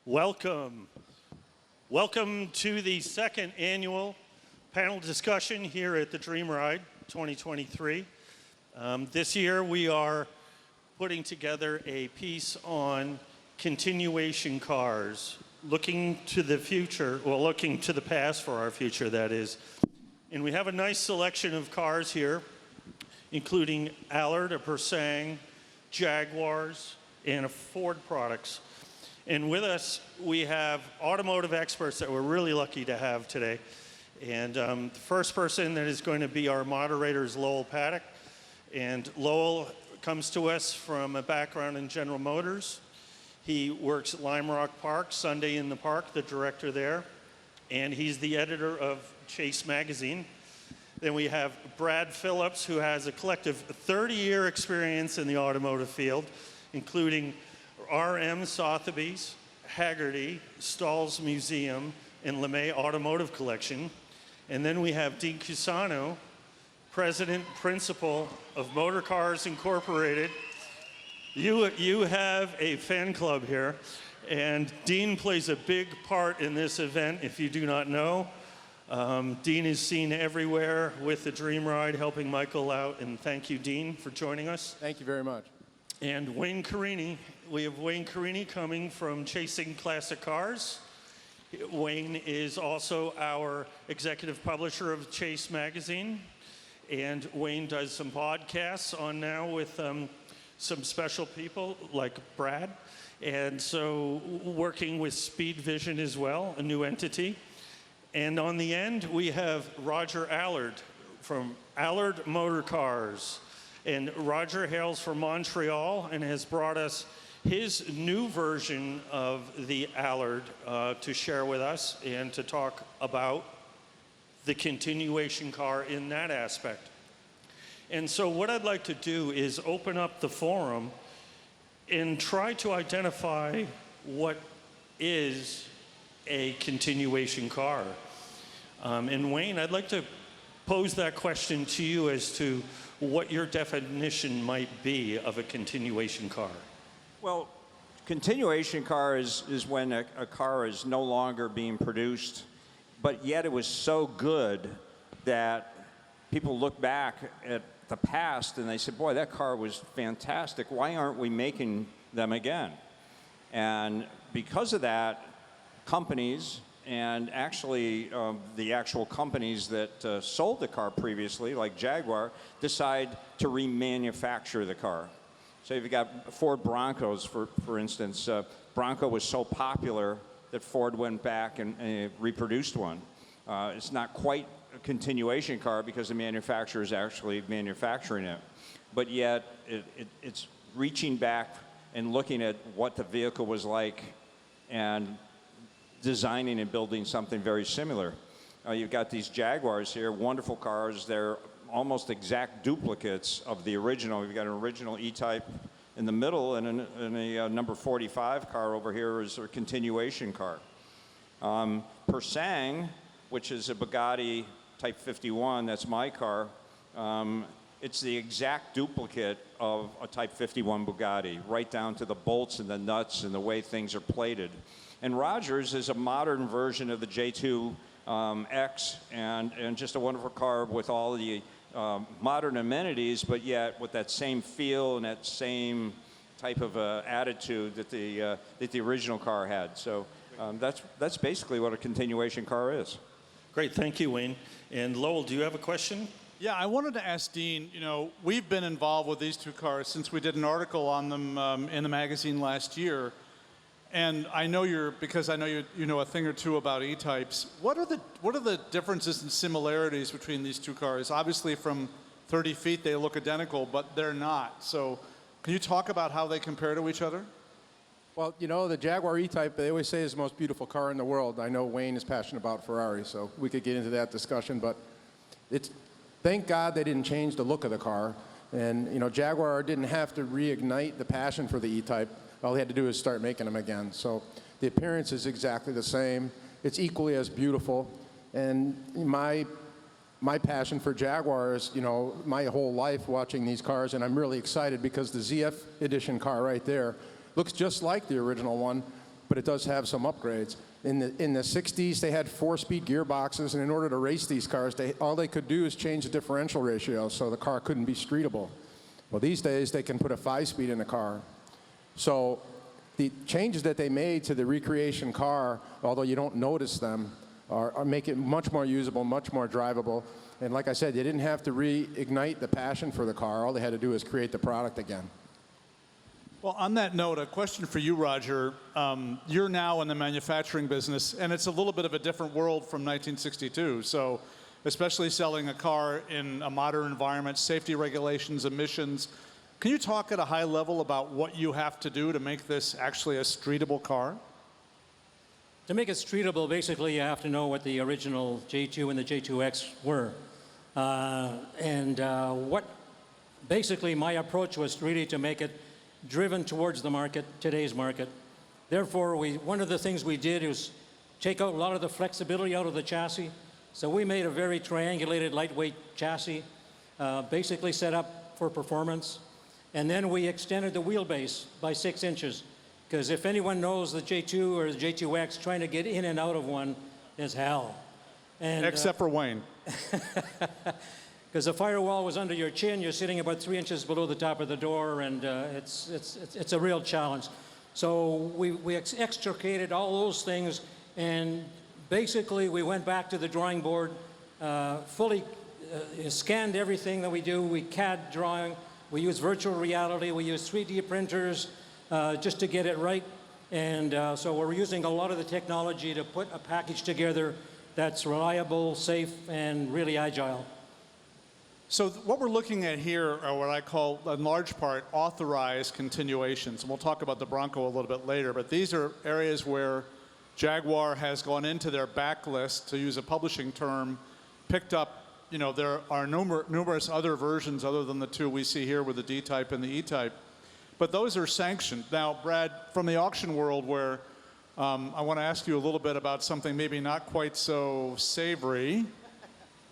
Welcome. Welcome to the second annual panel discussion here at the Dream Ride 2023. This year we are putting together a piece on continuation cars, looking to the future, well, looking to the past for our future, that is. And we have a nice selection of cars here, including Allard, a Persang, Jaguars, and a Ford products. And with us, we have automotive experts that we're really lucky to have today. And the first person that is going to be our moderator is Lowell Paddock. And Lowell comes to us from a background in General Motors. He works at Lime Rock Park, Sunday in the Park, the director there. And he's the editor of Chase Magazine. Then we have Brad Phillips, who has a collective 30-year experience in the automotive field, including R.M. Sotheby's, Haggerty, Stahl's Museum, and LeMay Automotive Collection. And then we have Dean Cusano, President Principal of Motor Cars Incorporated. You have a fan club here, and Dean plays a big part in this event, if you do not know. Dean is seen everywhere with the Dream Ride, helping Michael out, and thank you, Dean, for joining us. Thank you very much. And Wayne Carini. We have Wayne Carini coming from Chasing Classic Cars. Wayne is also our executive publisher of Chase Magazine. And Wayne does some podcasts on now with some special people like Brad. And so working with Speed Vision as well, a new entity. And on the end, we have Roger Allard from Allard Motor Cars. And Roger hails from Montreal and has brought us his new version of the Allard to share with us and to talk about the continuation car in that aspect. And so what I'd like to do is open up the forum and try to identify what is a continuation car. And Wayne, I'd like to pose that question to you as to what your definition might be of a continuation car. Well, continuation car is when a car is no longer being produced, but yet it was so good that people look back at the past and they say, boy, that car was fantastic. Why aren't we making them again? And because of that, companies, and actually the actual companies that sold the car previously, like Jaguar, decide to remanufacture the car. So you've got Ford Broncos, for instance. Bronco was so popular that Ford went back and reproduced one. It's not quite a continuation car because the manufacturer is actually manufacturing it. But yet it's reaching back and looking at what the vehicle was like and designing and building something very similar. You've got these Jaguars here, wonderful cars. They're almost exact duplicates of the original. We've got an original E-Type in the middle, and a number 45 car over here is a continuation car. Persang, which is a Bugatti Type 51, that's my car. It's the exact duplicate of a Type 51 Bugatti, right down to the bolts and the nuts and the way things are plated. And Rogers is a modern version of the J2 X, and just a wonderful car with all the modern amenities, but yet with that same feel and that same type of attitude that the original car had. So that's basically what a continuation car is. Great, thank you, Wayne. And Lowell, do you have a question? Yeah, I wanted to ask Dean, we've been involved with these two cars since we did an article on them in the magazine last year. And I know because I know you know a thing or two about E-types. What are the differences and similarities between these two cars? Obviously, from 30 feet, they look identical, but they're not. So can you talk about how they compare to each other? Well, the Jaguar E-Type, they always say is the most beautiful car in the world. I know Wayne is passionate about Ferrari, so we could get into that discussion. But thank God they didn't change the look of the car. And, Jaguar didn't have to reignite the passion for the E-Type. All he had to do is start making them again. So the appearance is exactly the same. It's equally as beautiful. And my passion for Jaguars, my whole life watching these cars, and I'm really excited because the ZF edition car right there looks just like the original one. but it does have some upgrades. In the 60s, they had 4-speed gearboxes, and in order to race these cars, all they could do is change the differential ratio so the car couldn't be streetable. Well, these days, they can put a 5-speed in the car. So the changes that they made to the recreation car, although you don't notice them, are make it much more usable, much more drivable. And like I said, they didn't have to reignite the passion for the car. All they had to do is create the product again. Well, on that note, a question for you, Roger. You're now in the manufacturing business, and it's a little bit of a different world from 1962. So, especially selling a car in a modern environment, safety regulations, emissions. Can you talk at a high level about what you have to do to make this actually a streetable car? To make it streetable, basically you have to know what the original J2 and the J2X were. Basically my approach was really to make it driven towards the market, today's market. Therefore, one of the things we did was take out a lot of the flexibility out of the chassis. So we made a very triangulated, lightweight chassis, basically set up for performance. And then we extended the wheelbase by 6 inches. Because if anyone knows the J2 or the J2X, trying to get in and out of one is hell. And, Except for Wayne. because the firewall was under your chin, you're sitting about 3 inches below the top of the door, and it's a real challenge. So we extricated all those things, and basically we went back to the drawing board, fully scanned everything that we do. We CAD drawing, we use virtual reality, we use 3D printers just to get it right. And so we're using a lot of the technology to put a package together that's reliable, safe, and really agile. So what we're looking at here are what I call, in large part, authorized continuations. And we'll talk about the Bronco a little bit later, but these are areas where Jaguar has gone into their backlist, to use a publishing term, picked up, there are numerous other versions other than the two we see here with the D-Type and the E-Type. But those are sanctioned. Now, Brad, from the auction world where I want to ask you a little bit about something maybe not quite so savory,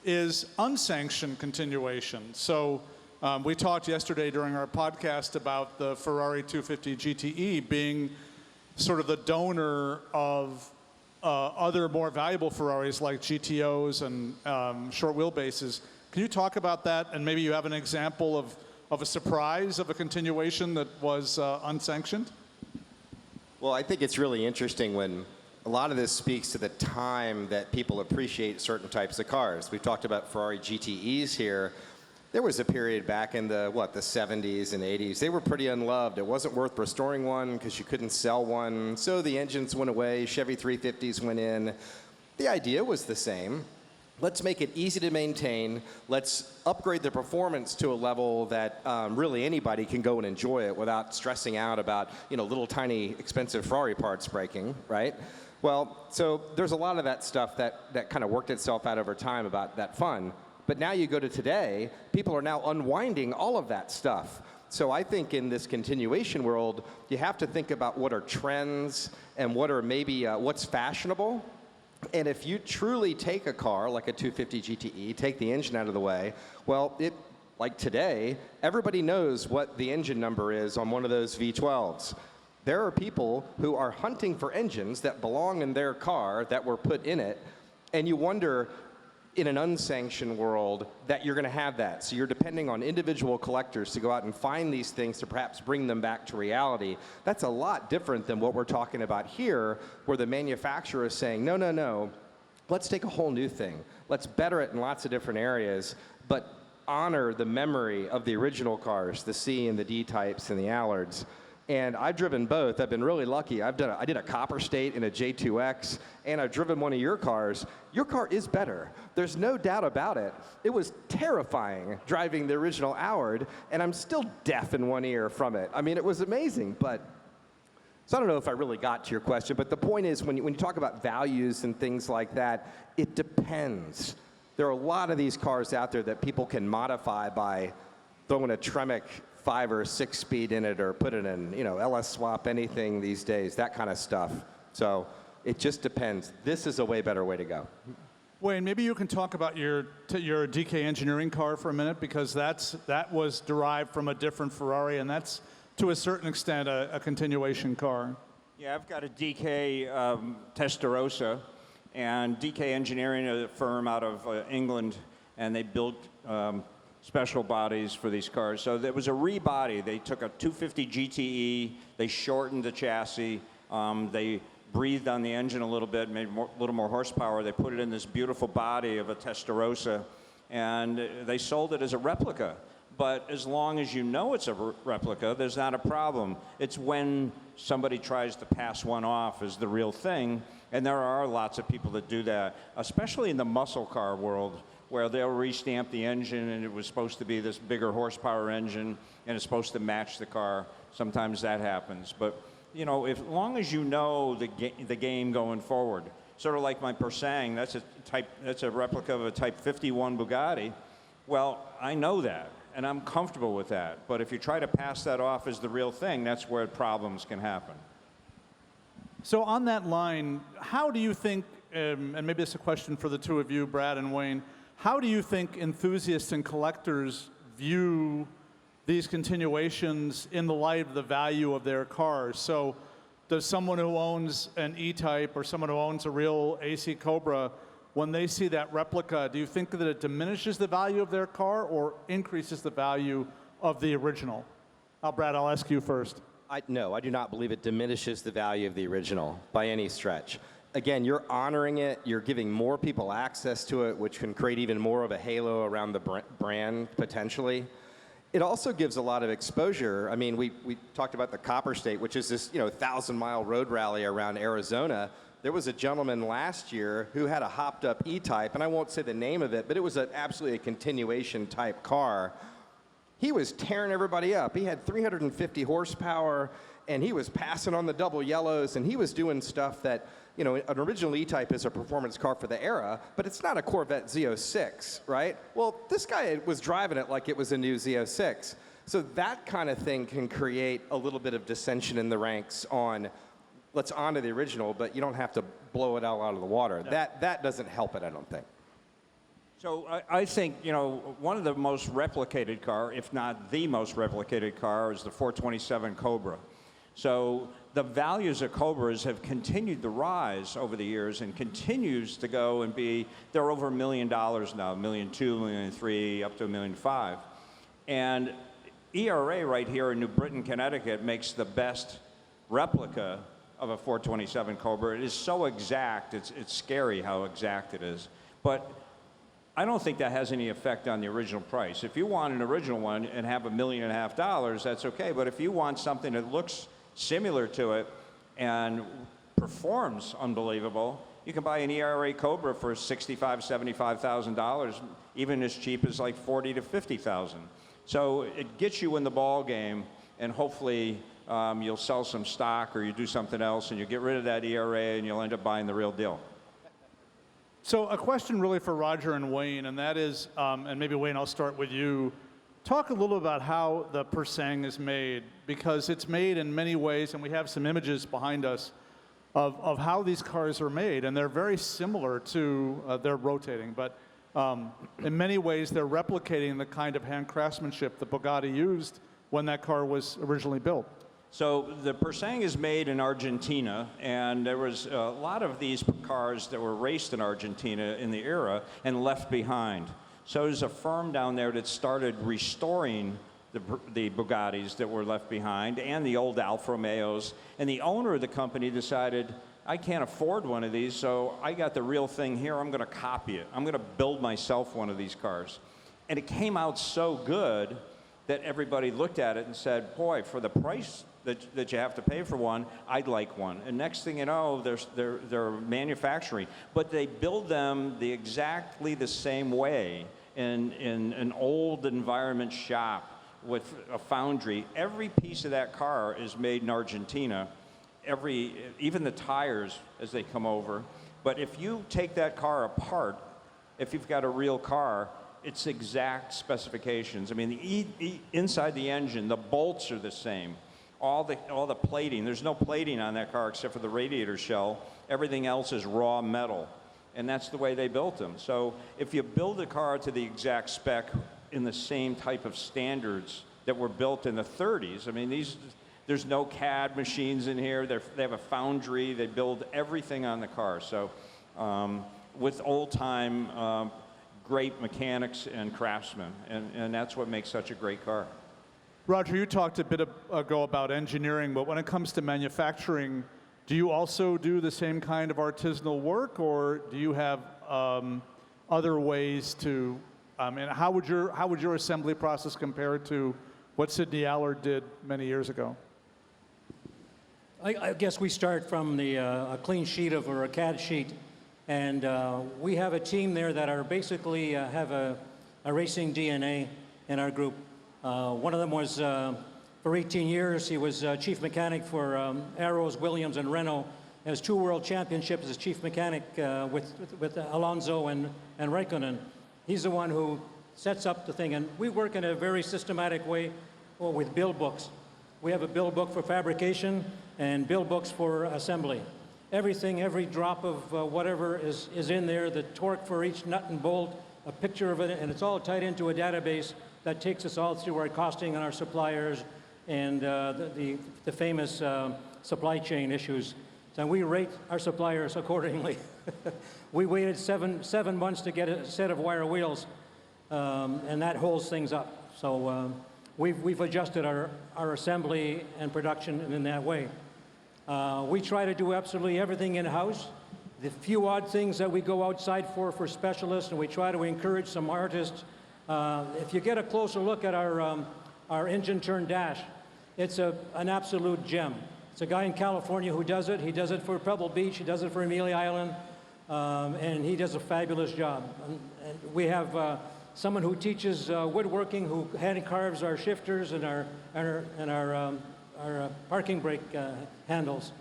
is unsanctioned continuation. So we talked yesterday during our podcast about the Ferrari 250 GTE being sort of the donor of other more valuable Ferraris like GTOs and short wheelbases. Can you talk about that? And maybe you have an example of a surprise of a continuation that was unsanctioned? Well, I think it's really interesting when a lot of this speaks to the time that people appreciate certain types of cars. We've talked about Ferrari GTEs here. There was a period back in the 70s and 80s. They were pretty unloved. It wasn't worth restoring one because you couldn't sell one. So the engines went away, Chevy 350s went in. The idea was the same. Let's make it easy to maintain. Let's upgrade the performance to a level that really anybody can go and enjoy it without stressing out about, little tiny expensive Ferrari parts breaking, right? Well, so there's a lot of that stuff that kind of worked itself out over time about that fun. But now you go to today, people are now unwinding all of that stuff. So I think in this continuation world, you have to think about what are trends and what are maybe what's fashionable. And if you truly take a car like a 250 GTE, take the engine out of the way, well, like today, everybody knows what the engine number is on one of those V12s. There are people who are hunting for engines that belong in their car that were put in it, and you wonder, in an unsanctioned world, that you're going to have that. So you're depending on individual collectors to go out and find these things to perhaps bring them back to reality. That's a lot different than what we're talking about here, where the manufacturer is saying, no, let's take a whole new thing. Let's better it in lots of different areas, but honor the memory of the original cars, the C and the D-types and the Allards. And I've driven both. I've been really lucky. I did a Copper State in a J2X, and I've driven one of your cars. Your car is better. There's no doubt about it. It was terrifying driving the original Allard, and I'm still deaf in one ear from it. I mean, it was amazing, so I don't know if I really got to your question, but the point is when you talk about values and things like that, it depends. There are a lot of these cars out there that people can modify by throwing a Tremec 5 or 6 speed in it or put it in, LS swap, anything these days, that kind of stuff. So it just depends. This is a way better way to go. Wayne, maybe you can talk about your DK engineering car for a minute, because that was derived from a different Ferrari, and that's to a certain extent a continuation car. Yeah, I've got a DK Testarossa, and DK Engineering, a firm out of England, and they built special bodies for these cars. So there was a rebody. They took a 250 GTE, they shortened the chassis, they breathed on the engine a little bit, made a little more horsepower. They put it in this beautiful body of a Testarossa, and they sold it as a replica. But as long as you know it's a replica, there's not a problem. It's when somebody tries to pass one off as the real thing, and there are lots of people that do that, especially in the muscle car world, where they'll restamp the engine and it was supposed to be this bigger horsepower engine and it's supposed to match the car. Sometimes that happens. But, you know, as long as you know the game going forward, sort of like my Persang, that's a replica of a Type 51 Bugatti. Well, I know that, and I'm comfortable with that. But if you try to pass that off as the real thing, that's where problems can happen. So on that line, how do you think, and maybe it's a question for the two of you, Brad and Wayne, how do you think enthusiasts and collectors view these continuations in the light of the value of their cars? So does someone who owns an E-Type or someone who owns a real AC Cobra, when they see that replica, do you think that it diminishes the value of their car or increases the value of the original? Brad, I'll ask you first. No, I do not believe it diminishes the value of the original by any stretch. Again, you're honoring it, you're giving more people access to it, which can create even more of a halo around the brand, potentially. It also gives a lot of exposure. I mean, we talked about the Copper State, which is this 1,000-mile road rally around Arizona. There was a gentleman last year who had a hopped-up E-Type, and I won't say the name of it, but it was absolutely a continuation-type car. He was tearing everybody up. He had 350 horsepower, and he was passing on the double yellows, and he was doing stuff that, an original E-Type is a performance car for the era, but it's not a Corvette Z06, right? Well, this guy was driving it like it was a new Z06. So that kind of thing can create a little bit of dissension in the ranks on, let's honor the original, but you don't have to blow it all out of the water. Yeah. That doesn't help it, I don't think. So I think, one of the most replicated car, if not the most replicated car, is the 427 Cobra. So the values of Cobras have continued to rise over the years and continues to go and they're over $1 million now, $1.2 million, $1.3 million, up to $1.5 million. And ERA right here in New Britain, Connecticut makes the best replica of a 427 Cobra. It is so exact, it's scary how exact it is. But I don't think that has any effect on the original price. If you want an original one and have $1.5 million, that's okay. But if you want something that looks similar to it and performs unbelievable, you can buy an ERA Cobra for $65,000, $75,000, even as cheap as like $40,000 to $50,000. So it gets you in the ball game, and hopefully you'll sell some stock or you do something else and you get rid of that ERA and you'll end up buying the real deal. So a question really for Roger and Wayne, and that is, and maybe Wayne, I'll start with you. Talk a little about how the Persang is made, because it's made in many ways, and we have some images behind us of how these cars are made, and they're very similar to, they're rotating, but in many ways they're replicating the kind of hand craftsmanship that Bugatti used when that car was originally built. So the Persang is made in Argentina, and there was a lot of these cars that were raced in Argentina in the era and left behind. So there's a firm down there that started restoring the Bugattis that were left behind and the old Alfa Romeos. And the owner of the company decided, I can't afford one of these, so I got the real thing here. I'm going to copy it. I'm going to build myself one of these cars. And it came out so good that everybody looked at it and said, boy, for the price that you have to pay for one, I'd like one. And next thing you know, they're manufacturing. But they build them exactly the same way in an old environment shop with a foundry. Every piece of that car is made in Argentina. Even the tires as they come over. But if you take that car apart, if you've got a real car, it's exact specifications. I mean, inside the engine, the bolts are the same. All the plating, there's no plating on that car except for the radiator shell. Everything else is raw metal. And that's the way they built them. So if you build a car to the exact spec in the same type of standards that were built in the 30s, I mean, There's no CAD machines in here. They have a foundry. They build everything on the car. So with old-time great mechanics and craftsmen, and that's what makes such a great car. Roger, you talked a bit ago about engineering, but when it comes to manufacturing, do you also do the same kind of artisanal work, or do you have other ways to, and how would your assembly process compare to what Sidney Allard did many years ago? I guess we start from a clean sheet or a CAD sheet, and we have a team there that are basically have a racing DNA in our group. One of them was, for 18 years, he was chief mechanic for Arrows, Williams, and Renault. He has 2 world championships as chief mechanic with Alonso and Raikkonen. He's the one who sets up the thing, and we work in a very systematic way with build books. We have a build book for fabrication and build books for assembly. Everything, every drop of whatever is in there, the torque for each nut and bolt, a picture of it, and it's all tied into a database that takes us all through our costing and our suppliers and the famous supply chain issues. And we rate our suppliers accordingly. We waited seven months to get a set of wire wheels, and that holds things up. So we've adjusted our assembly and production in that way. We try to do absolutely everything in-house. The few odd things that we go outside for specialists, and we try to encourage some artists. If you get a closer look at our engine turn dash, it's an absolute gem. It's a guy in California who does it. He does it for Pebble Beach. He does it for Amelia Island, and he does a fabulous job. And we have someone who teaches woodworking, who hand carves our shifters and our parking brake handles.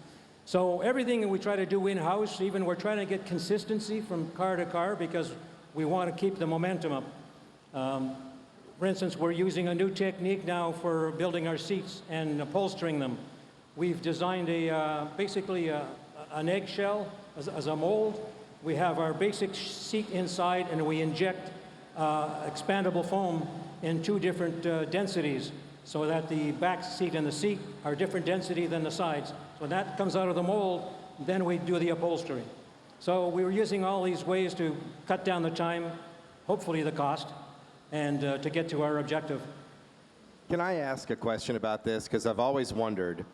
So everything we try to do in-house. Even we're trying to get consistency from car to car because we want to keep the momentum up. For instance, we're using a new technique now for building our seats and upholstering them. We've designed basically an eggshell as a mold. We have our basic seat inside, and we inject expandable foam in 2 different densities so that the back seat and the seat are different density than the sides. So when that comes out of the mold, then we do the upholstery. So we were using all these ways to cut down the time, hopefully the cost, and to get to our objective. Can I ask a question about this? Because I've always wondered,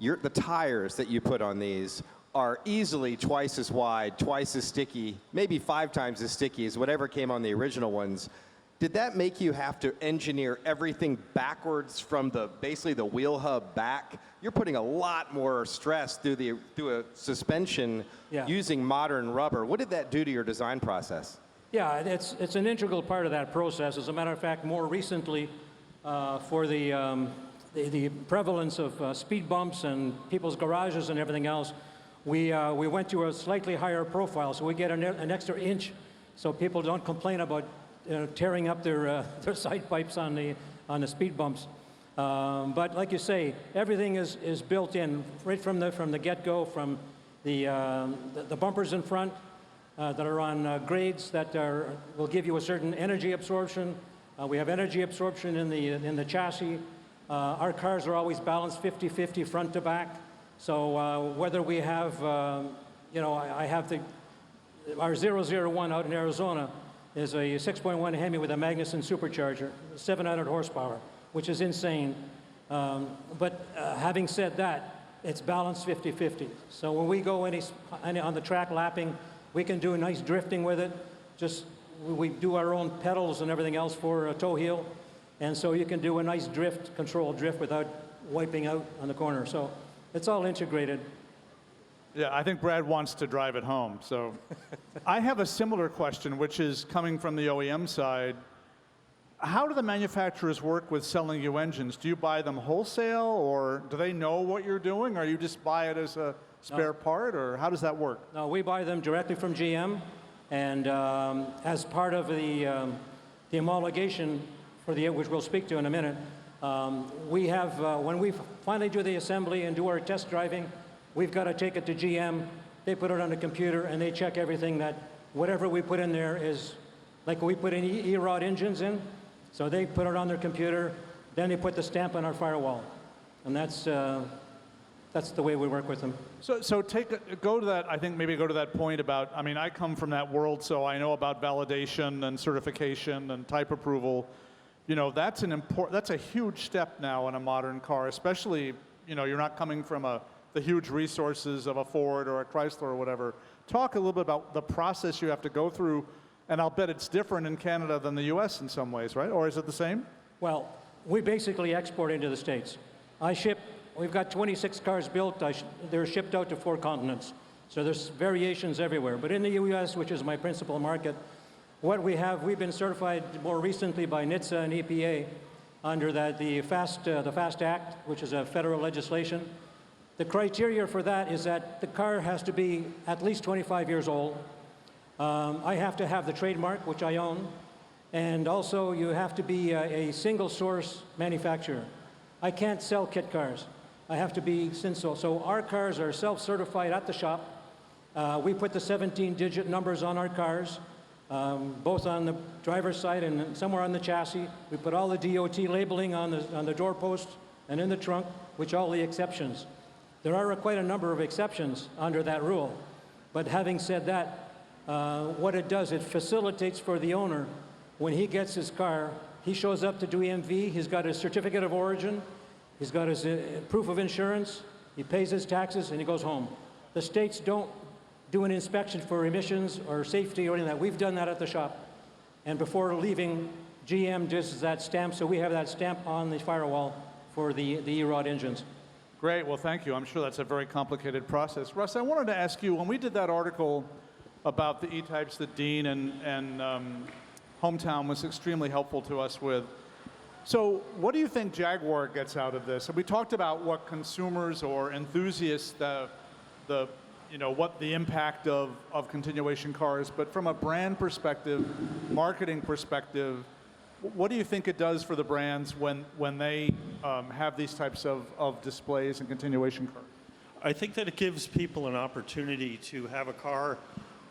the tires that you put on these are easily twice as wide, twice as sticky, maybe 5 times as sticky as whatever came on the original ones. Did that make you have to engineer everything backwards from basically the wheel hub back? You're putting a lot more stress through a suspension using modern rubber. What did that do to your design process? Yeah, it's an integral part of that process. As a matter of fact, more recently, for the prevalence of speed bumps and people's garages and everything else, we went to a slightly higher profile, so we get an extra inch, so people don't complain about tearing up their side pipes on the speed bumps. But like you say, everything is built in right from the get-go, from the bumpers in front that are on grades that will give you a certain energy absorption. We have energy absorption in the chassis. Our cars are always balanced 50-50 front to back. So whether we have, I have our 001 out in Arizona is a 6.1 Hemi with a Magnuson supercharger, 700 horsepower, which is insane. But having said that, it's balanced 50-50. So when we go on the track lapping, we can do a nice drifting with it. We do our own pedals and everything else for a toe heel. And so you can do a nice controlled drift without wiping out on the corner. So it's all integrated. Yeah, I think Brad wants to drive it home. So I have a similar question, which is coming from the OEM side. How do the manufacturers work with selling you engines? Do you buy them wholesale, or do they know what you're doing, or you just buy it as a spare part, or how does that work? No, we buy them directly from GM, and as part of the homologation which we'll speak to in a minute, we have, when we finally do the assembly and do our test driving, we've got to take it to GM. They put it on the computer, and they check everything that whatever we put in there is, like we put in E-Rod engines in, so they put it on their computer, then they put the stamp on our firewall. And that's the way we work with them. So go to that, I think maybe go to that point about, I mean, I come from that world, so I know about validation and certification and type approval. You know, that's a huge step now in a modern car, especially, you know, you're not coming from the huge resources of a Ford or a Chrysler or whatever. Talk a little bit about the process you have to go through, and I'll bet it's different in Canada than the US in some ways, right? Or is it the same? Well, we basically export into the States. We've got 26 cars built. They're shipped out to 4 continents. So there's variations everywhere. But in the US, which is my principal market, we've been certified more recently by NHTSA and EPA under the FAST Act, which is a federal legislation. The criteria for that is that the car has to be at least 25 years old. I have to have the trademark, which I own. And also, you have to be a single source manufacturer. I can't sell kit cars. I have to be single. So our cars are self-certified at the shop. We put the 17-digit numbers on our cars, both on the driver's side and somewhere on the chassis. We put all the DOT labeling on the doorpost and in the trunk, which all the exceptions. There are quite a number of exceptions under that rule. But having said that, what it does, it facilitates for the owner. When he gets his car, he shows up to do EMV, he's got his certificate of origin, he's got his proof of insurance, he pays his taxes, and he goes home. The states don't do an inspection for emissions or safety or anything like that. We've done that at the shop. And before leaving, GM does that stamp, so we have that stamp on the firewall for the E-Rod engines. Great, well, thank you. I'm sure that's a very complicated process. Russ, I wanted to ask you, when we did that article about the E-types that Dean and Hometown was extremely helpful to us with, so what do you think Jaguar gets out of this? And we talked about what consumers or enthusiasts, what the impact of continuation cars, but from a brand perspective, marketing perspective, what do you think it does for the brands when they have these types of displays and continuation cars? I think that it gives people an opportunity to have a car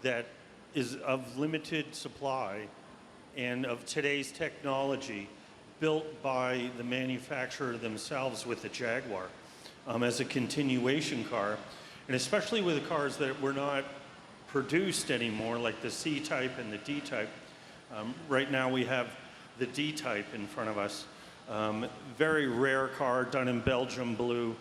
that is of limited supply and of today's technology, built by the manufacturer themselves with the Jaguar as a continuation car. And especially with the cars that were not produced anymore, like the C-Type and the D-Type. Right now we have the D-Type in front of us. Very rare car done in Belgium blue.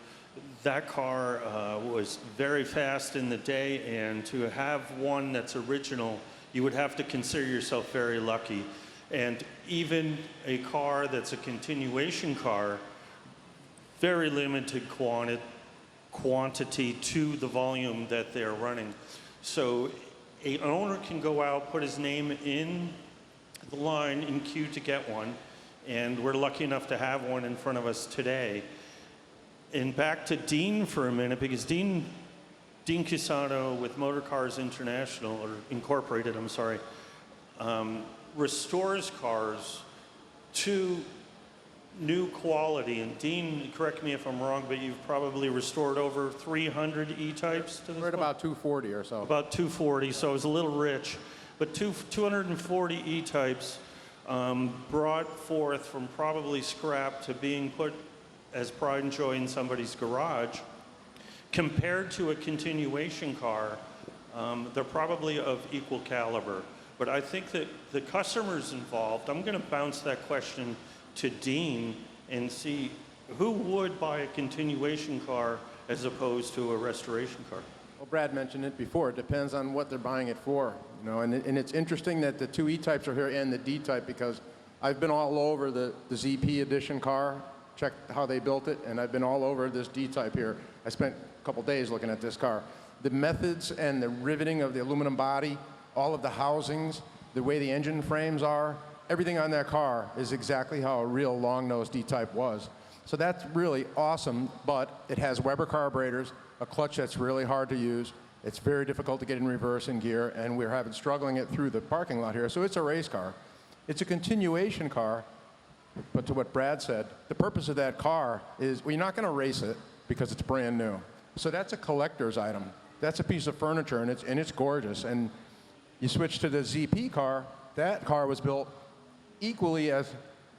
That car was very fast in the day, and to have one that's original, you would have to consider yourself very lucky. And even a car that's a continuation car, very limited quantity to the volume that they're running. So an owner can go out, put his name in the line in queue to get one, and we're lucky enough to have one in front of us today. And back to Dean for a minute, because Dean Cusano with Motor Cars International, or Incorporated, I'm sorry, restores cars to new quality. And Dean, correct me if I'm wrong, but you've probably restored over 300 E-types to this We're point? at about 240 or so. About 240, so it was a little rich. But 240 E-types brought forth from probably scrap to being put as pride and joy in somebody's garage. Compared to a continuation car, they're probably of equal caliber. But I think that the customers involved, I'm going to bounce that question to Dean and see who would buy a continuation car as opposed to a restoration car. Well, Brad mentioned it before. It depends on what they're buying it for. You know, and it's interesting that the 2 E-types are here and the D-type, because I've been all over the ZP edition car, checked how they built it, and I've been all over this D-type here. I spent a couple days looking at this car. The methods and the riveting of the aluminum body, all of the housings, the way the engine frames are, everything on that car is exactly how a real long-nosed D-type was. So that's really awesome, but it has Weber carburetors, a clutch that's really hard to use. It's very difficult to get in reverse in gear, and we're struggling it through the parking lot here. So it's a race car. It's a continuation car, but to what Brad said, the purpose of that car is, well, you're not going to race it because it's brand new. So that's a collector's item. That's a piece of furniture, and it's gorgeous. And you switch to the ZP car, that car was built equally as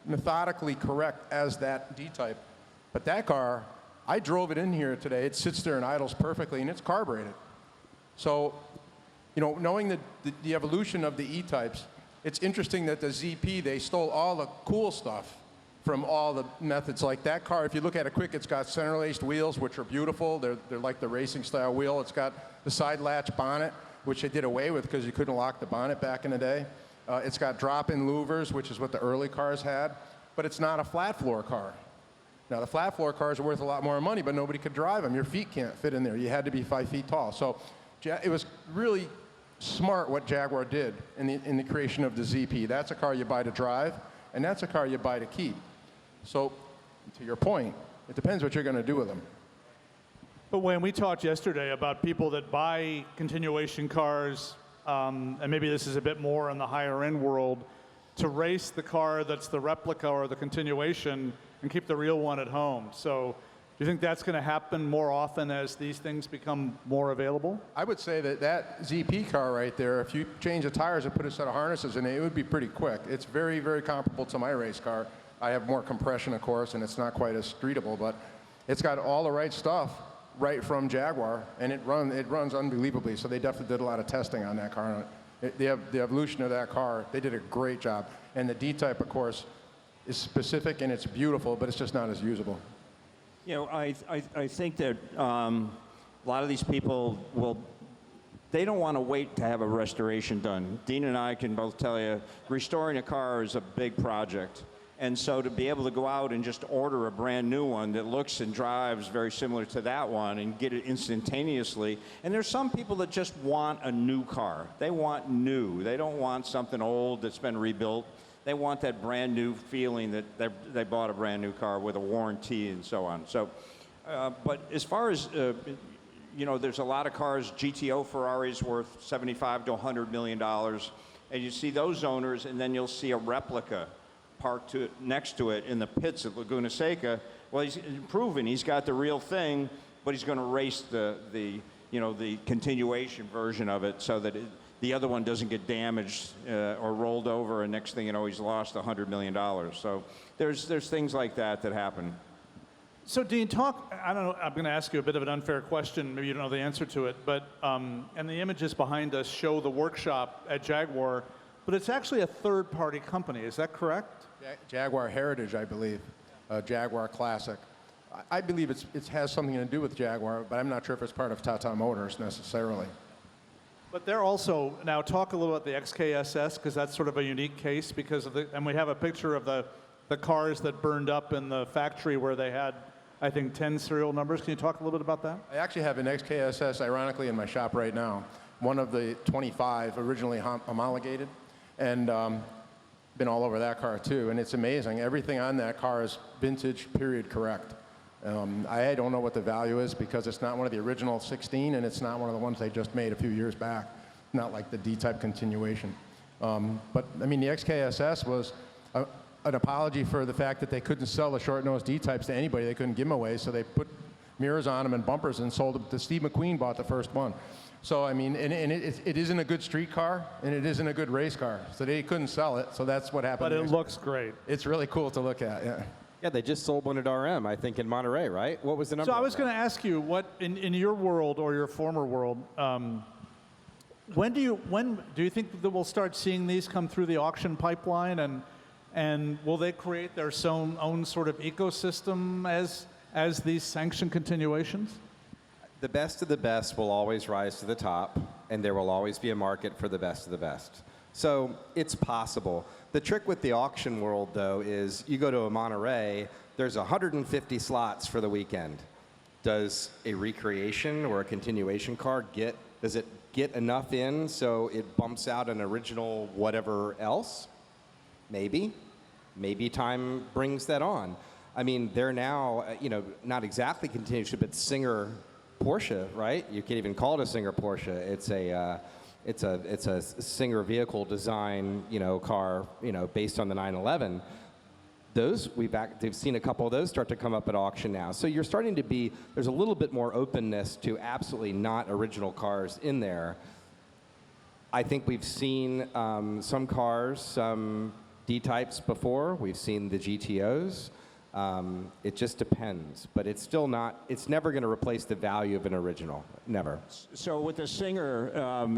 methodically correct as that D-type. But that car I drove it in here today. It sits there and idles perfectly, and it's carbureted. So, you know, knowing the evolution of the E-types, it's interesting that the ZP, they stole all the cool stuff from all the methods. Like that car, if you look at it quick, it's got center-laced wheels, which are beautiful. They're like the racing-style wheel. It's got the side latch bonnet, which they did away with because you couldn't lock the bonnet back in the day. It's got drop-in louvers, which is what the early cars had. But it's not a flat-floor car. Now, the flat-floor cars are worth a lot more money, but nobody could drive them. Your feet can't fit in there. You had to be 5 feet tall. So it was really smart what Jaguar did in the creation of the ZP. That's a car you buy to drive, and that's a car you buy to keep. So, to your point, it depends what you're going to do with them. But when we talked yesterday about people that buy continuation cars, and maybe this is a bit more in the higher end world, to race the car that's the replica or the continuation and keep the real one at home. So do you think that's going to happen more often as these things become more available? I would say that ZP car right there, if you change the tires and put a set of harnesses in it, it would be pretty quick. It's very, very comparable to my race car. I have more compression, of course, and it's not quite as streetable, but it's got all the right stuff right from Jaguar, and it runs unbelievably. So they definitely did a lot of testing on that car. The evolution of that car, they did a great job. And the D-Type, of course, is specific and it's beautiful, but it's just not as usable. You know, I think that a lot of these people they don't want to wait to have a restoration done. Dean and I can both tell you, restoring a car is a big project. And so to be able to go out and just order a brand new one that looks and drives very similar to that one and get it instantaneously. And there's some people that just want a new car. They want new. They don't want something old that's been rebuilt. They want that brand new feeling that they bought a brand new car with a warranty and so on. So, but as far as, you know, there's a lot of cars, GTO Ferraris worth $75 to $100 million. And you see those owners, and then you'll see a replica parked next to it in the pits at Laguna Seca. Well, he's proven he's got the real thing, but he's going to race the continuation version of it so that the other one doesn't get damaged or rolled over, and next thing you know, he's lost $100 million. So there's things like that happen. So Dean, I don't know, I'm going to ask you a bit of an unfair question, maybe you don't know the answer to it, but, and the images behind us show the workshop at Jaguar, but it's actually a third-party company, is that correct? Jaguar Heritage, I believe, Jaguar Classic. I believe it has something to do with Jaguar, but I'm not sure if it's part of Tata Motors necessarily. But they're also, now talk a little about the XKSS, because that's sort of a unique case, because of and we have a picture of the cars that burned up in the factory where they had, I think, 10 serial numbers. Can you talk a little bit about that? I actually have an XKSS, ironically, in my shop right now. One of the 25 originally homologated, and been all over that car too, and it's amazing. Everything on that car is vintage, period, correct. I don't know what the value is because it's not one of the original 16, and it's not one of the ones they just made a few years back. Not like the D-Type continuation. But I mean, the XKSS was an apology for the fact that they couldn't sell the short-nosed D-Types to anybody. They couldn't give them away, so they put mirrors on them and bumpers and sold them. Steve McQueen bought the first one. So, I mean, and it isn't a good street car, and it isn't a good race car. So they couldn't sell it, so that's what happened. But it looks great. It's really cool to look at, yeah. Yeah, they just sold one at RM, I think, in Monterey, right? What was the number? So I was going to ask you, what in your world or your former world, when do you think that we'll start seeing these come through the auction pipeline, and will they create their own sort of ecosystem as these sanctioned continuations? The best of the best will always rise to the top, and there will always be a market for the best of the best. So it's possible. The trick with the auction world, though, is you go to a Monterey, there's 150 slots for the weekend. Does a recreation or a continuation car does it get enough in so it bumps out an original whatever else? Maybe. Maybe time brings that on. I mean, they're now, not exactly continuation, but Singer Porsche, right? You can't even call it a Singer Porsche. It's a Singer vehicle design, car, based on the 911. They've seen a couple of those start to come up at auction now. So you're starting to there's a little bit more openness to absolutely not original cars in there. I think we've seen some cars, some D-types before. We've seen the GTOs. It just depends, but it's still not, it's never going to replace the value of an original, never. So with the Singer,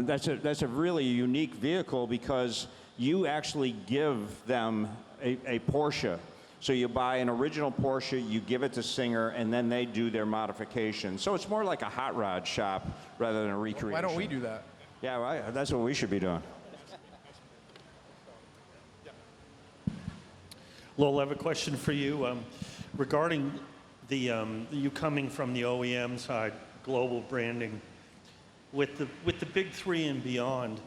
that's a really unique vehicle because you actually give them a Porsche. So you buy an original Porsche, you give it to Singer, and then they do their modification. So it's more like a hot rod shop rather than a recreation. Why don't we do that? Yeah, well, that's what we should be doing. Lowell, I have a question for you regarding you coming from the OEM side, global branding. With the big three and beyond,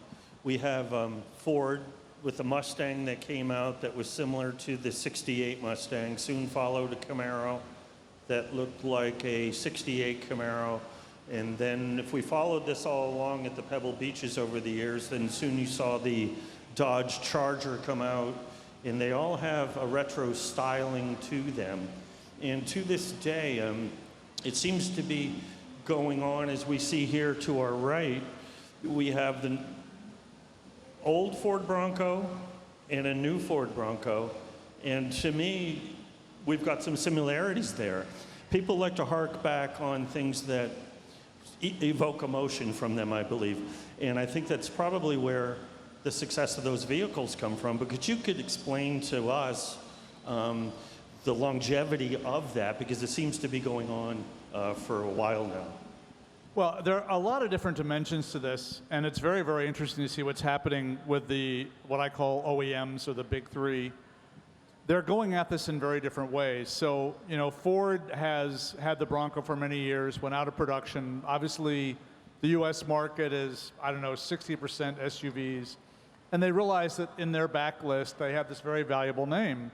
we have Ford with the Mustang that came out that was similar to the '68 Mustang. Soon followed a Camaro that looked like a '68 Camaro. And then if we followed this all along at the Pebble Beaches over the years, then soon you saw the Dodge Charger come out. And they all have a retro styling to them. And to this day, it seems to be going on as we see here to our right. We have the old Ford Bronco and a new Ford Bronco. And to me, we've got some similarities there. People like to hark back on things that evoke emotion from them, I believe. And I think that's probably where the success of those vehicles come from, because you could explain to us the longevity of that, because it seems to be going on for a while now. Well, there are a lot of different dimensions to this, and it's very, very interesting to see what's happening with what I call OEMs, or the big three. They're going at this in very different ways. So, you know, Ford has had the Bronco for many years, went out of production. Obviously, the U.S. market is, I don't know, 60% SUVs. And they realize that in their backlist, they have this very valuable name.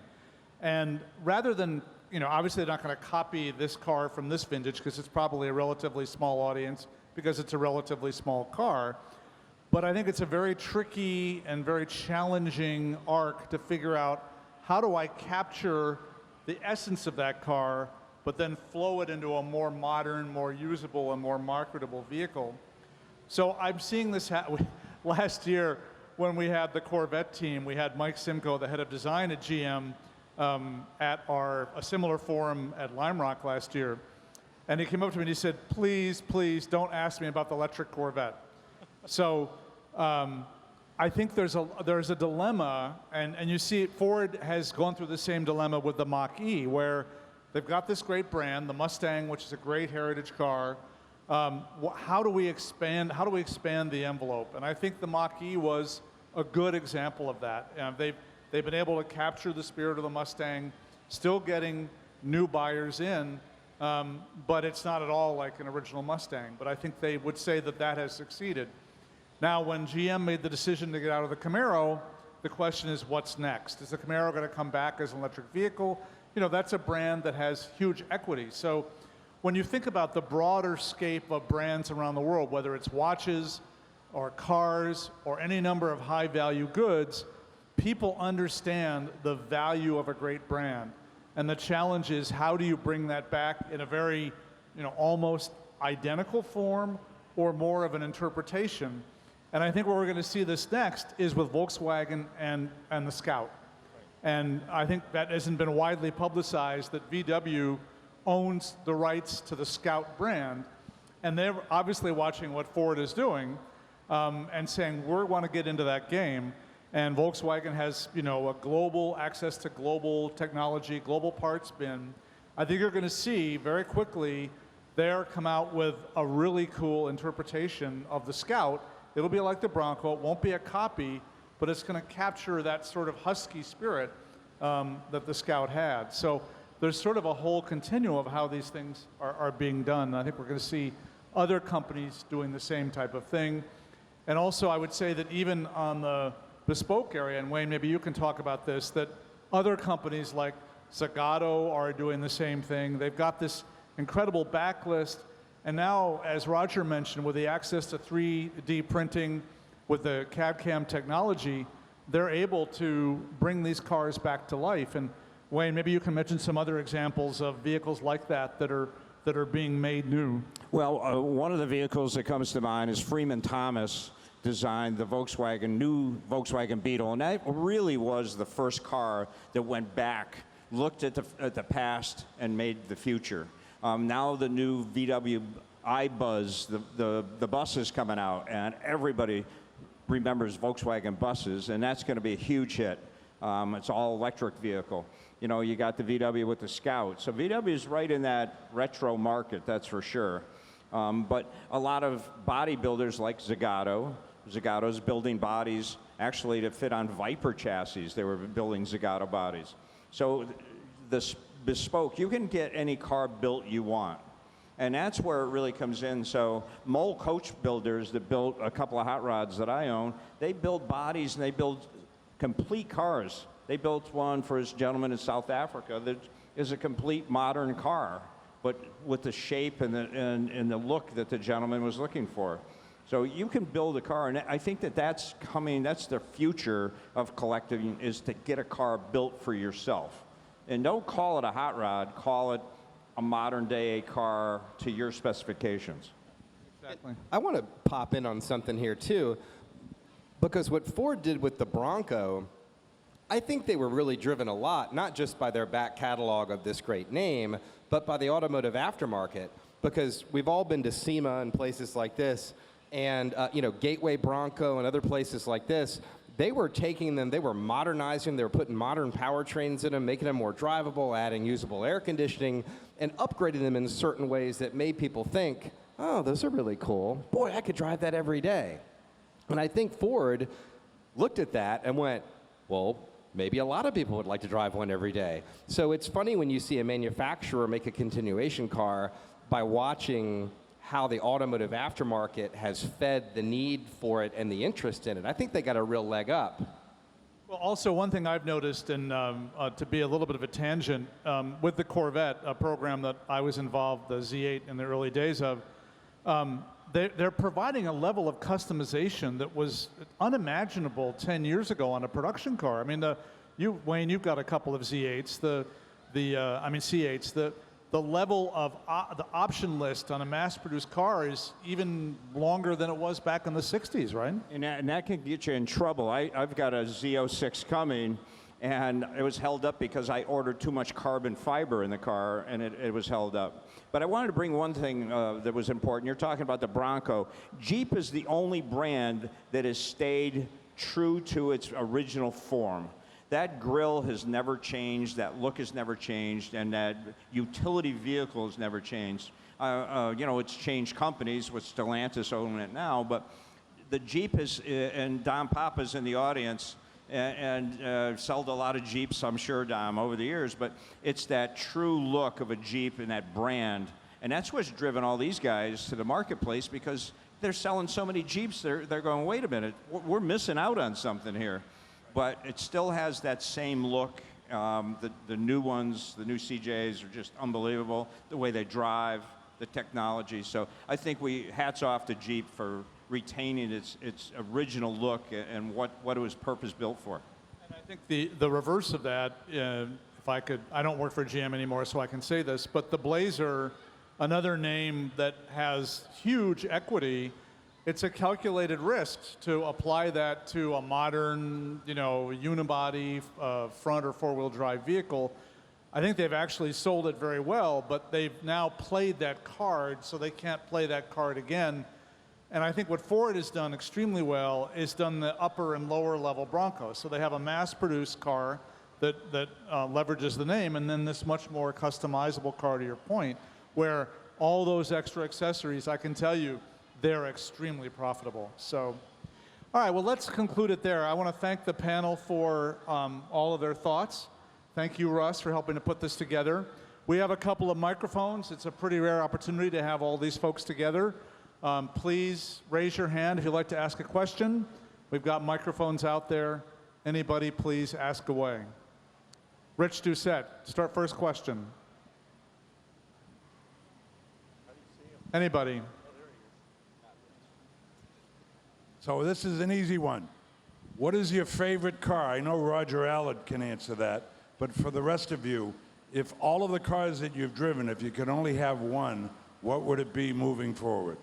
And rather than, you know, obviously they're not going to copy this car from this vintage because it's probably a relatively small audience because it's a relatively small car. But I think it's a very tricky and very challenging arc to figure out, how do I capture the essence of that car, but then flow it into a more modern, more usable, and more marketable vehicle? So I'm seeing this last year when we had the Corvette team. We had Mike Simcoe, the head of design at GM, at a similar forum at Lime Rock last year. And he came up to me and he said, please, please don't ask me about the electric Corvette. So I think there's a dilemma, and you see Ford has gone through the same dilemma with the Mach-E, where they've got this great brand, the Mustang, which is a great heritage car. How do we expand the envelope? And I think the Mach-E was a good example of that. They've been able to capture the spirit of the Mustang, still getting new buyers in, but it's not at all like an original Mustang. But I think they would say that that has succeeded. Now, when GM made the decision to get out of the Camaro, the question is, what's next? Is the Camaro going to come back as an electric vehicle? You know, that's a brand that has huge equity. So when you think about the broader scape of brands around the world, whether it's watches or cars or any number of high-value goods, people understand the value of a great brand. And the challenge is, how do you bring that back in a very, you know, almost identical form or more of an interpretation? And I think where we're going to see this next is with Volkswagen and the Scout. And I think that hasn't been widely publicized, that VW owns the rights to the Scout brand. And they're obviously watching what Ford is doing and saying, we want to get into that game. And Volkswagen has, you know, a global access to global technology, global parts bin. I think you're going to see very quickly there come out with a really cool interpretation of the Scout. It'll be like the Bronco. It won't be a copy, but it's going to capture that sort of husky spirit that the Scout had. So there's sort of a whole continuum of how these things are being done. And I think we're going to see other companies doing the same type of thing. And also, I would say that even on the bespoke area, and Wayne, maybe you can talk about this, that other companies like Zagato are doing the same thing. They've got this incredible backlist. And now, as Roger mentioned, with the access to 3D printing, with the CAD/CAM technology, they're able to bring these cars back to life. And Wayne, maybe you can mention some other examples of vehicles like that that are being made new. Well, one of the vehicles that comes to mind is Freeman Thomas designed the new Volkswagen Beetle, and that really was the first car that went back looked at the past and made the future. Now the new VW iBuzz, the bus is coming out, and everybody remembers Volkswagen buses, and that's going to be a huge hit. It's all electric vehicle. You know, you got the VW with the Scout. So VW is right in that retro market, that's for sure. But a lot of bodybuilders like Zagato's building bodies actually to fit on Viper chassis. They were building Zagato bodies. So this bespoke, you can get any car built you want. And that's where it really comes in. So Mole coach builders that built a couple of hot rods that I own, they build bodies and they build complete cars. They built one for this gentleman in South Africa that is a complete modern car, but with the shape and the look that the gentleman was looking for. So you can build a car, and I think that's coming, that's the future of collecting, is to get a car built for yourself. And don't call it a hot rod, call it a modern day car to your specifications. Exactly. I want to pop in on something here too, because what Ford did with the Bronco, I think they were really driven a lot, not just by their back catalog of this great name, but by the automotive aftermarket, because we've all been to SEMA and places like this, and Gateway Bronco and other places like this. They were taking them, they were modernizing, they were putting modern powertrains in them, making them more drivable, adding usable air conditioning, and upgrading them in certain ways that made people think, oh, those are really cool. Boy, I could drive that every day. And I think Ford looked at that and went, well, maybe a lot of people would like to drive one every day. So it's funny when you see a manufacturer make a continuation car by watching how the automotive aftermarket has fed the need for it and the interest in it. I think they got a real leg up. Well, also one thing I've noticed, and to be a little bit of a tangent, with the Corvette, a program that I was involved, the Z8 in the early days of, they're providing a level of customization that was unimaginable 10 years ago on a production car. I mean, Wayne, you've got a couple of Z8s, C8s. The level of the option list on a mass-produced car is even longer than it was back in the 60s, right? And that can get you in trouble. I've got a Z06 coming, and it was held up because I ordered too much carbon fiber in the car, and it was held up. But I wanted to bring one thing that was important. You're talking about the Bronco. Jeep is the only brand that has stayed true to its original form. That grille has never changed, that look has never changed, and that utility vehicle has never changed. It's changed companies, with Stellantis owning it now, but the Jeep is, and Dom Papa's in the audience, and sold a lot of Jeeps, I'm sure, Dom, over the years, but it's that true look of a Jeep and that brand, and that's what's driven all these guys to the marketplace, because they're selling so many Jeeps, they're going, wait a minute, we're missing out on something here. But it still has that same look. The new ones, the new CJs are just unbelievable. The way they drive, the technology. So I think hats off to Jeep for retaining its original look and what it was purpose built for. And I think the reverse of that, if I could, I don't work for GM anymore, so I can say this, but the Blazer, another name that has huge equity. It's a calculated risk to apply that to a modern, unibody, front or four-wheel drive vehicle. I think they've actually sold it very well, but they've now played that card, so they can't play that card again. And I think what Ford has done extremely well is done the upper and lower level Bronco. So they have a mass-produced car that leverages the name, and then this much more customizable car, to your point, where all those extra accessories, I can tell you, they're extremely profitable. So, all right, well, let's conclude it there. I want to thank the panel for all of their thoughts. Thank you, Russ, for helping to put this together. We have a couple of microphones. It's a pretty rare opportunity to have all these folks together. Please raise your hand if you'd like to ask a question. We've got microphones out there. Anybody, please ask away. Rich Doucette, start first question. Anybody? So this is an easy one. What is your favorite car? I know Roger Allard can answer that, but for the rest of you, if all of the cars that you've driven, if you could only have one, what would it be moving forward?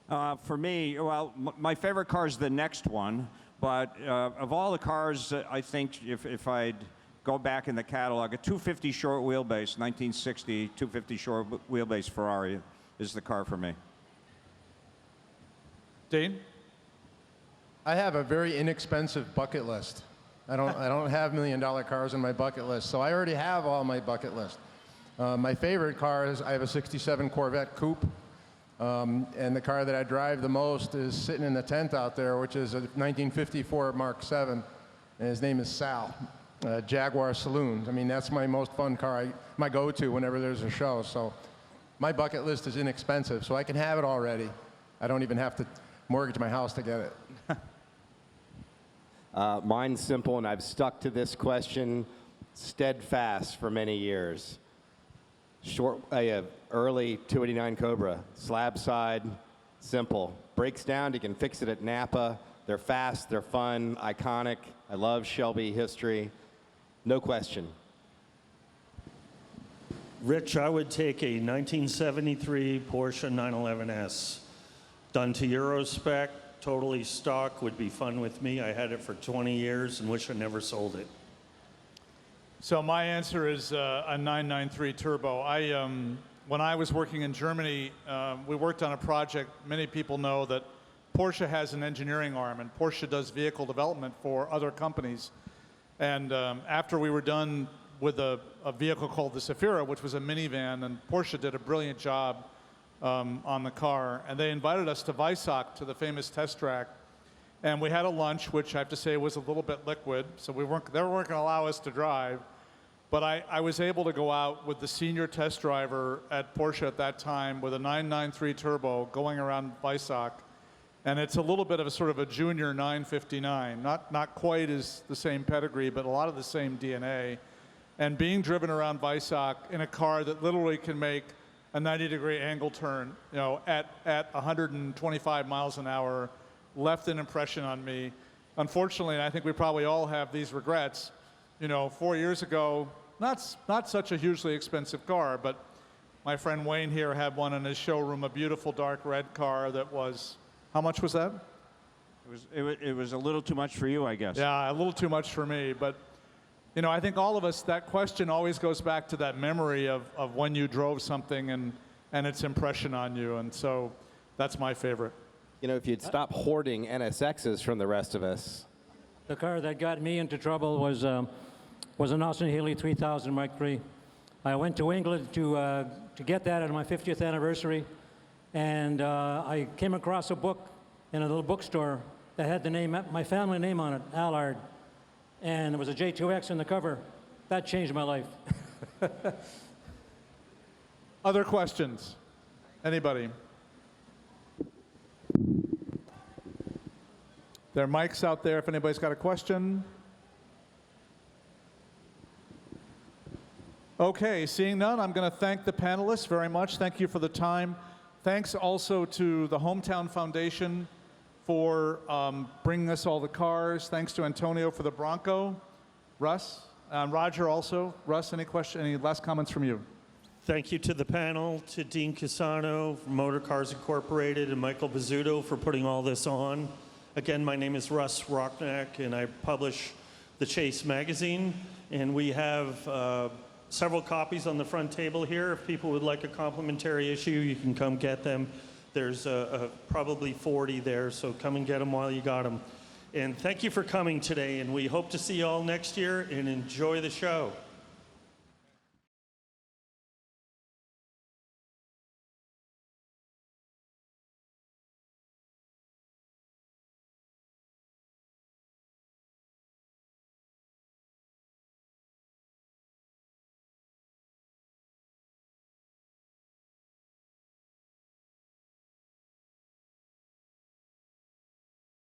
For me, well, my favorite car is the next one, but of all the cars, I think if I'd go back in the catalog. A 250 short wheelbase, 1960 250 short wheelbase Ferrari is the car for me. Dean? I have a very inexpensive bucket list. I don't have $1 million cars in my bucket list, so I already have all my bucket list. My favorite car is I have a '67 Corvette Coupe, and the car that I drive the most is sitting in the tent out there, which is a 1954 Mark VII, and his name is Sal, Jaguar Saloon. I mean, that's my most fun car, my go-to whenever there's a show. So my bucket list is inexpensive, so I can have it already. I don't even have to mortgage my house to get it. Mine's simple, and I've stuck to this question steadfast for many years. Early 289 Cobra, slab side, simple. Breaks down, you can fix it at Napa. They're fast, they're fun, iconic. I love Shelby history. No question. Rich, I would take a 1973 Porsche 911S. Done to Euro spec, totally stock, would be fun with me. I had it for 20 years and wish I never sold it. So my answer is a 993 Turbo. When I was working in Germany, we worked on a project. Many people know that Porsche has an engineering arm, and Porsche does vehicle development for other companies. And after we were done with a vehicle called the Zafira, which was a minivan, and Porsche did a brilliant job on the car, and they invited us to Weissach, to the famous test track. And we had a lunch, which I have to say was a little bit liquid, so they weren't going to allow us to drive. But I was able to go out with the senior test driver at Porsche at that time with a 993 Turbo going around Weissach. And it's a little bit of a sort of a junior 959, not quite as the same pedigree, but a lot of the same DNA. And being driven around Weissach in a car that literally can make a 90-degree angle turn, you know, at 125 miles an hour, left an impression on me. Unfortunately, and I think we probably all have these regrets, you know, 4 years ago, not such a hugely expensive car, but my friend Wayne here had one in his showroom, a beautiful dark red car that was, how much was that? It was a little too much for you, I guess. Yeah, a little too much for me, but you know, I think all of us, that question always goes back to that memory of when you drove something and its impression on you, and so that's my favorite. You know, if you'd stop hoarding NSXs from the rest of us. The car that got me into trouble was an Austin Haley 3000 Mark III. I went to England to get that on my 50th anniversary, and I came across a book in a little bookstore that had the name, my family name on it, Allard, and there was a J2X in the cover. That changed my life. Other questions? Anybody? There are mics out there if anybody's got a question. Okay, seeing none, I'm going to thank the panelists very much. Thank you for the time. Thanks also to the Hometown Foundation for bringing us all the cars. Thanks to Antonio for the Bronco. Russ, Roger also. Russ, any last comments from you? Thank you to the panel, to Dean Casano from Motor Cars Incorporated and Michael Bizzuto for putting all this on. Again, my name is Russ Rocknack, and I publish the Chase magazine, and we have several copies on the front table here. If people would like a complimentary issue, you can come get them. There's probably 40 there, so come and get them while you got them. And thank you for coming today, and we hope to see you all next year, and enjoy the show.